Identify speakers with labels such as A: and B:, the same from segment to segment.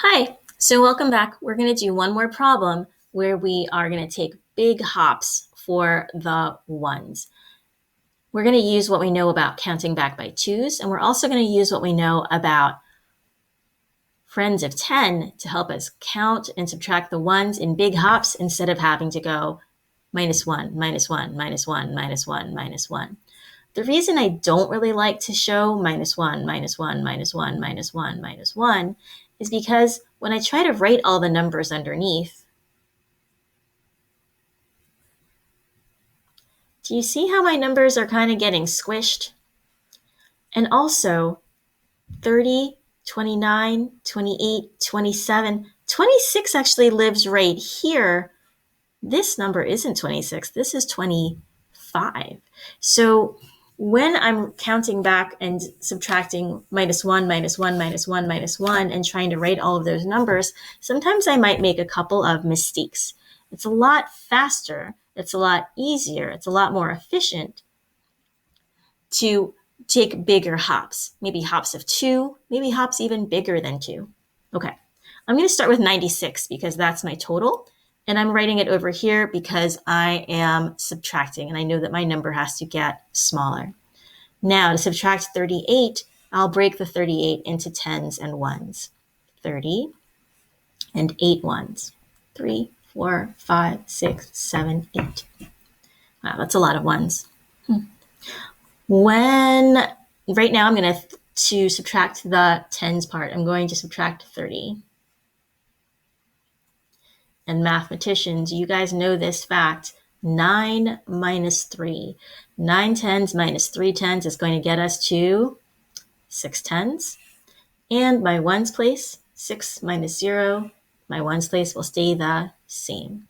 A: Hi, so welcome back. We're going to do one more problem where we are going to take big hops for the ones. We're going to use what we know about counting back by twos, and we're also going to use what we know about friends of 10 to help us count and subtract the ones in big hops instead of having to go minus one, minus one, minus one, minus one, minus one. The reason I don't really like to show minus one, minus one, minus one, minus one, minus one is because when I try to write all the numbers underneath, do you see how my numbers are kind of getting squished? And also 30, 29, 28, 27, 26 actually lives right here. This number isn't 26, this is 25. So when I'm counting back and subtracting minus one, minus one, minus one, minus one, and trying to write all of those numbers, sometimes I might make a couple of mistakes. It's a lot faster, it's a lot easier, it's a lot more efficient to take bigger hops, maybe hops of two, maybe hops even bigger than two. Okay, I'm going to start with 96 because that's my total. And I'm writing it over here because I am subtracting and I know that my number has to get smaller. Now to subtract 38, I'll break the 38 into tens and ones. 30 and 8 ones. 3, 4, 5, 6, 7, 8. Wow, that's a lot of ones. Right now I'm going to subtract the tens part. I'm going to subtract 30. And mathematicians, you guys know this fact. 9 minus 3. 9 tens minus 3 tens is going to get us to 6 tens. And my ones place, 6 minus 0, my ones place will stay the same.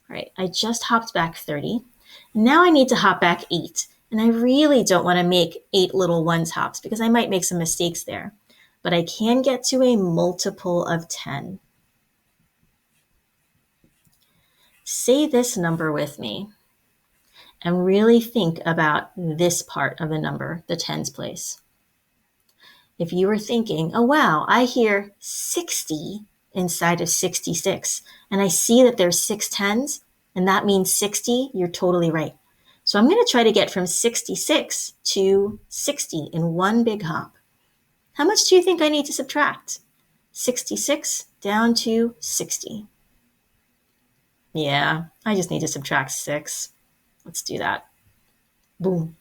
A: All right, I just hopped back 30. Now I need to hop back 8. And I really don't want to make 8 little ones hops because I might make some mistakes there. But I can get to a multiple of 10. Say this number with me and really think about this part of the number, the tens place. If you were thinking, oh wow, I hear 60 inside of 66, and I see that there's 6 tens, and that means 60, you're totally right. So I'm going to try to get from 66 to 60 in one big hop. How much do you think I need to subtract? 66 down to 60. Yeah, I just need to subtract 6. Let's do that. Boom.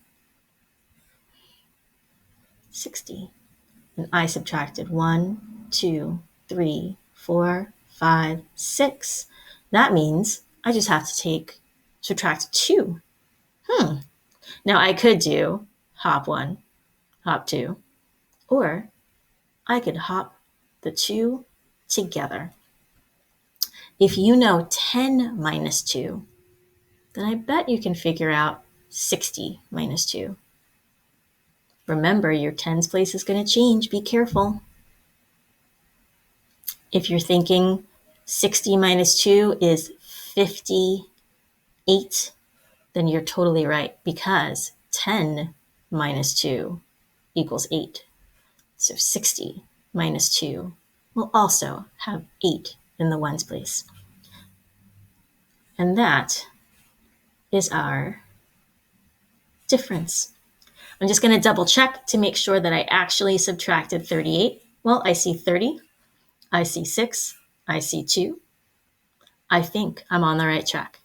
A: 60. And I subtracted 1, 2, 3, 4, 5, 6. That means I just have to subtract 2. Now I could do hop 1, hop 2, or I could hop the 2 together. If you know 10 minus 2, then I bet you can figure out 60 minus 2. Remember, your tens place is going to change. Be careful. If you're thinking 60 minus 2 is 58, then you're totally right because 10 minus 2 equals 8. So 60 minus 2 will also have 8 in the ones place. And that is our difference. I'm just going to double check to make sure that I actually subtracted 38. Well, I see 30. I see 6. I see 2. I think I'm on the right track.